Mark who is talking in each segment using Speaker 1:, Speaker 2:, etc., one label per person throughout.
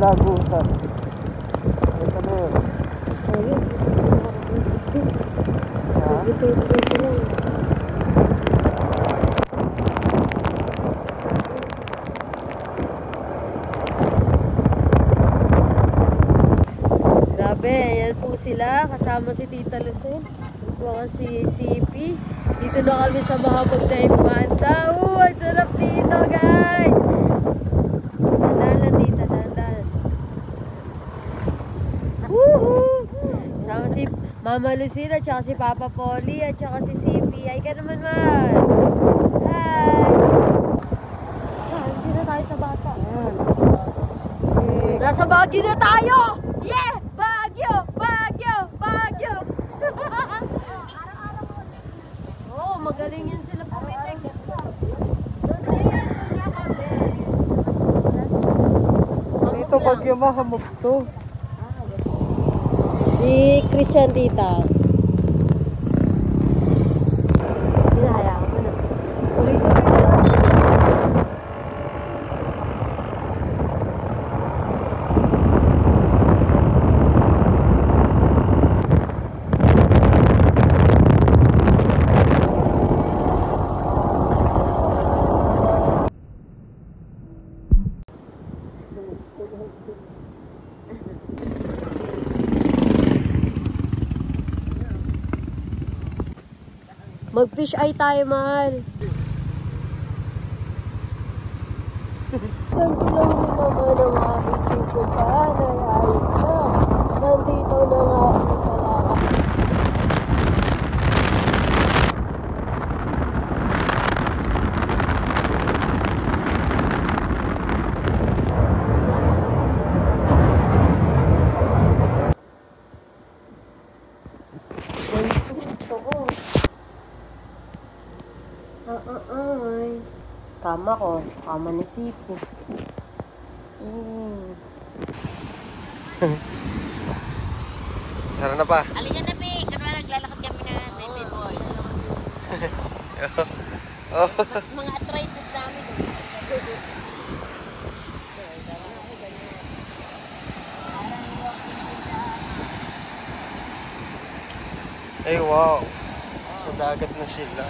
Speaker 1: lagusan. Ito na yun.
Speaker 2: Grabe, ayan po sila. Kasama si Tita Lucen. Ito si CP. Dito na kami sa mahabag na Infanta. Ang sarap dito, guys! Dandalan dito, dandalan. Woohoo! Sama si Mama Lucina, tsaka si Papa Polly, at tsaka si CP. Ay ka naman, man! Hi! Hindi na tayo sa bata. Nasa Baguio na tayo! Yeah! Baguio! Baguio! Baguio! Oh, magaling yun sila pumitik.
Speaker 1: Ito Baguio, mahamog to.
Speaker 2: Si Christian Tita. Hinahayaan mo na. Ulit-ulit. Mag-fish eye tayo, mahal. Ganito lang din naman ang aming pipuntahan ay ayos na. Nandito na nga ako talaga. Gusto ko. Ay. Tama ko. Tama ni Sipo.
Speaker 1: Tara na pa.
Speaker 3: Halika na, Pig. Kunwari, naglalakad kami na baby boy. Mga arthritis namin.
Speaker 1: Ay, wow. Sa dagat na sila.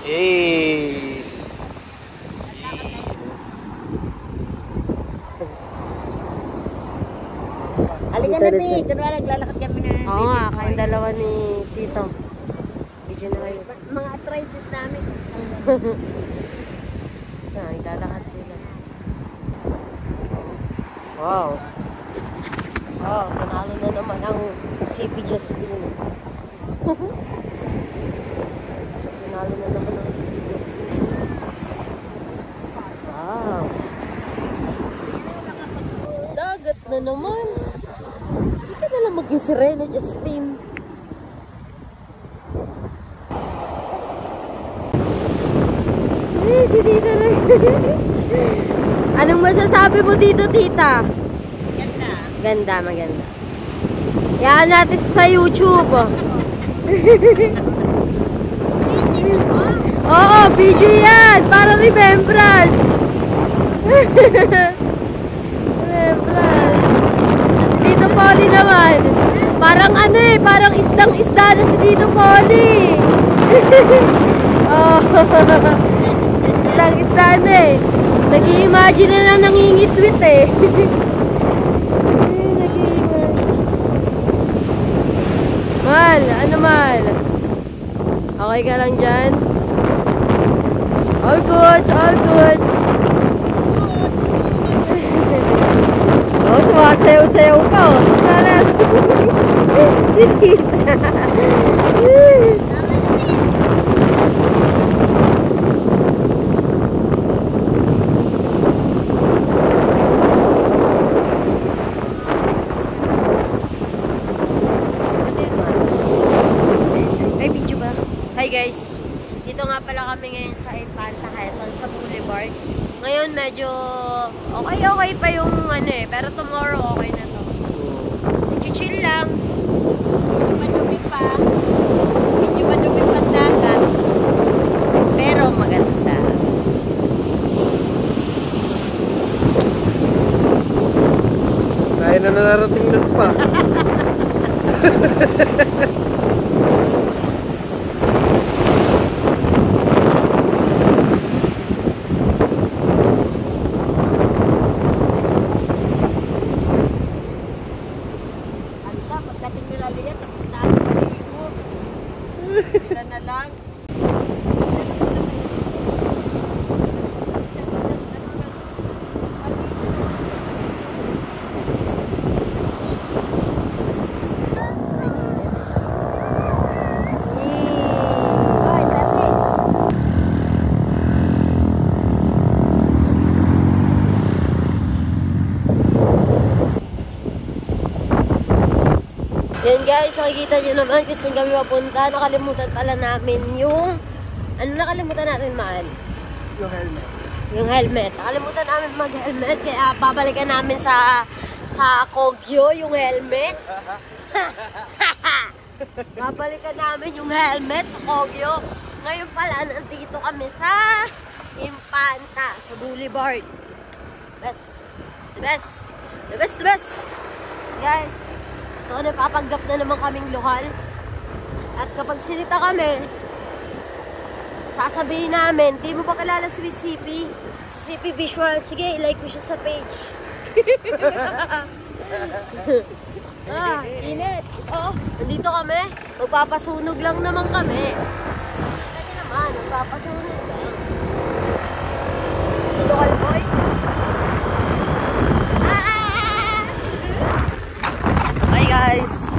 Speaker 1: Hey!
Speaker 3: Halika na, Pig. Kunwari, naglalakad kami na baby boy.
Speaker 2: Oo nga, kayong dalawa ni Tito. Video na kayo.
Speaker 3: Mga arthritis namin.
Speaker 2: Basta, naglalakad sila. Wow. Wow, panalo na naman ang CP Justin. Panalo na naman ang CP Justin. Wow. Dagat na naman. Hindi ka nalang maging sirena, Justin. Si Tita na. Anong masasabi mo dito, Tita?
Speaker 3: Ganda.
Speaker 2: Ganda, maganda. Yan natin sa YouTube. Oo, video yan. Para remembrance. Remembrance. Si Tito Polly naman. Parang ano eh, parang isdang-isda na si Tito Polly. Oh. Isdang-isda na eh. Nag-i-imagine na lang nangingitwit eh. Mal, ano Mal? Okay ka lang dyan? All goods, all goods. Oh, sumasayaw-sayaw pa oh. Tara. Si Tita. Hi guys, dito nga pala kami ngayon sa Infanta, Quezon, sa Boulevard. Ngayon medyo okay pa yung ano eh. Pero tomorrow okay na to. Chill lang.
Speaker 3: Madumi pa. Medyo madumi pa dagat. Pero maganda.
Speaker 1: Tayo na nararating na pa.
Speaker 3: Anda, pagdating nila liyan, tapos na ako maligo. Sila na lang. Hoy, dati.
Speaker 2: Yan guys, makikita nyo naman kasi saan kami mapunta. Nakalimutan pala namin yung... Ano nakalimutan natin, Mahal?
Speaker 1: Yung helmet.
Speaker 2: Yung helmet. Nakalimutan namin mag-helmet kaya babalikan namin sa Kogyo yung helmet. Babalikan namin yung helmet sa Kogyo. Ngayon pala, nandito kami sa Infanta, sa Boulevard. Best. The best. The best, the best. Guys, so nagpapanggap na naman kaming lokal. At kapag sinita kami, sasabihin namin, di mo pa kilala si CP? Si CP Visual. Sige, i-like mo siya sa page. Init. Oo, nandito kami. Magpapasunog lang naman kami. Kaya naman, magpapasunog lang. Si local boy. Hi guys.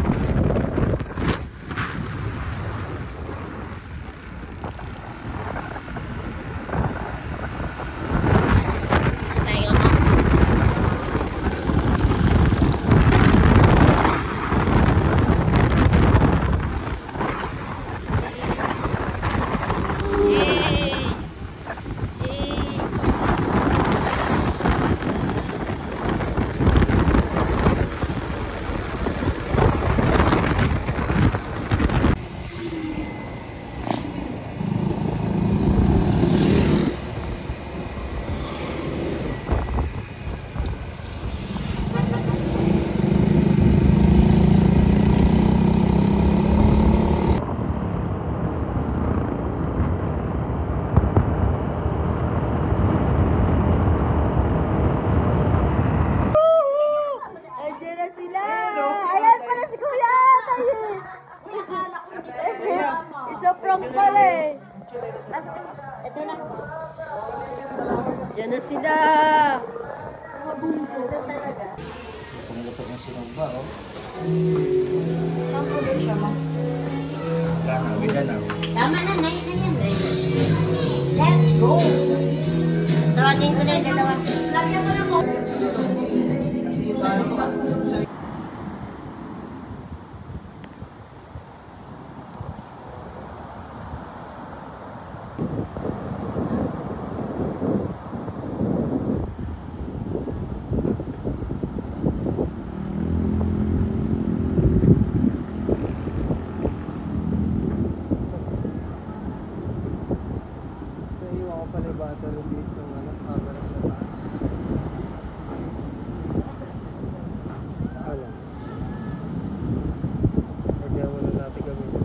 Speaker 2: Diyan na sila.
Speaker 1: Pumutok ng sinugba, oh.
Speaker 3: Tama na, na yan. Let's go! Tawagin ko na yung dalawa. Lagyan ko na mo.
Speaker 1: Naiiwan ko pala yung battery dito ng camera sa taas. Alam. Kaya wala natin gamitin.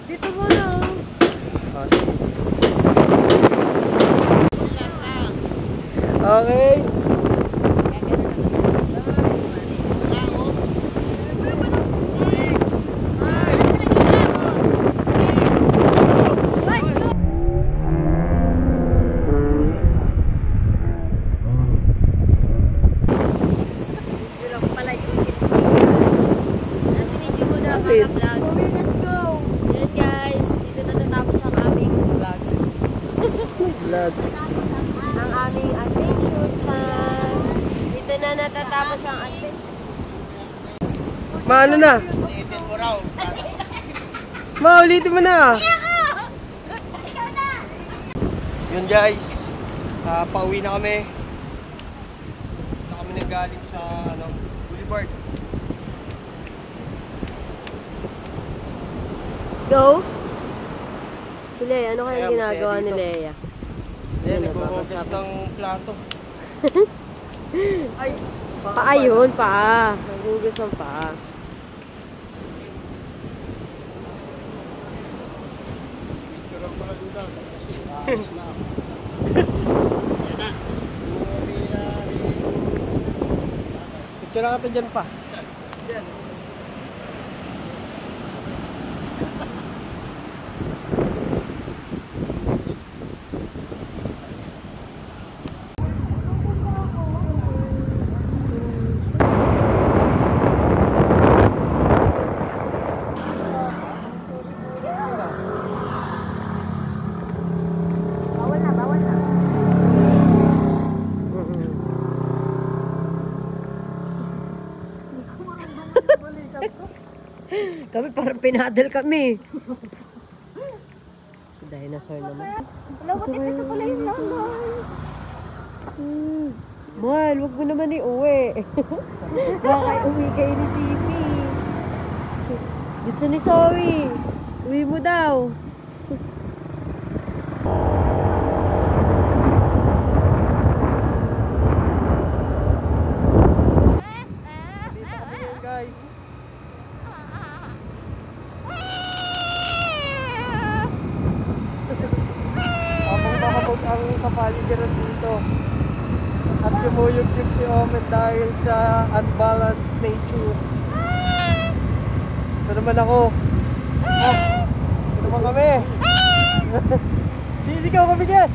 Speaker 2: Dito muna.
Speaker 1: Okay. Bakit?
Speaker 2: Vlog. Let's go! Yan guys, dito na natapos ang aming vlog.
Speaker 1: Vlog.
Speaker 2: Ang aming adventure time. Dito na natatapos ang adventure.
Speaker 1: Maano na? Ulitin mo na. Yun guys, pauwi na kami. Na kami nanggaling sa Boulevard.
Speaker 2: Let's go! Si Leia, ano kayang
Speaker 1: Masaya,
Speaker 2: ginagawa
Speaker 1: masaya
Speaker 2: ni
Speaker 1: dito.
Speaker 2: Leia?
Speaker 1: Yan,
Speaker 2: Ayun,
Speaker 1: naghuhugas
Speaker 2: nababasa
Speaker 1: ng plato. Ay,
Speaker 2: Paa yun, paa. Nagugas ang paa.
Speaker 1: picture ka dyan pa.
Speaker 3: Bawal na.
Speaker 2: Kami parang pinadal kami. Si dinosaur naman.
Speaker 3: Ito pala yung naman.
Speaker 2: Mahal, wag mo naman iuwi. Baka uwi kayo ni Tipi. Gusto ni Zoe. Uwi mo daw.
Speaker 1: Dito kami ngayon guys. Habang makabog ang kapaligiran dito. At yumuyog-yug si Omen dahil sa unbalanced nature. Ito naman ako. Ito naman kami. Sisigaw kami dyan.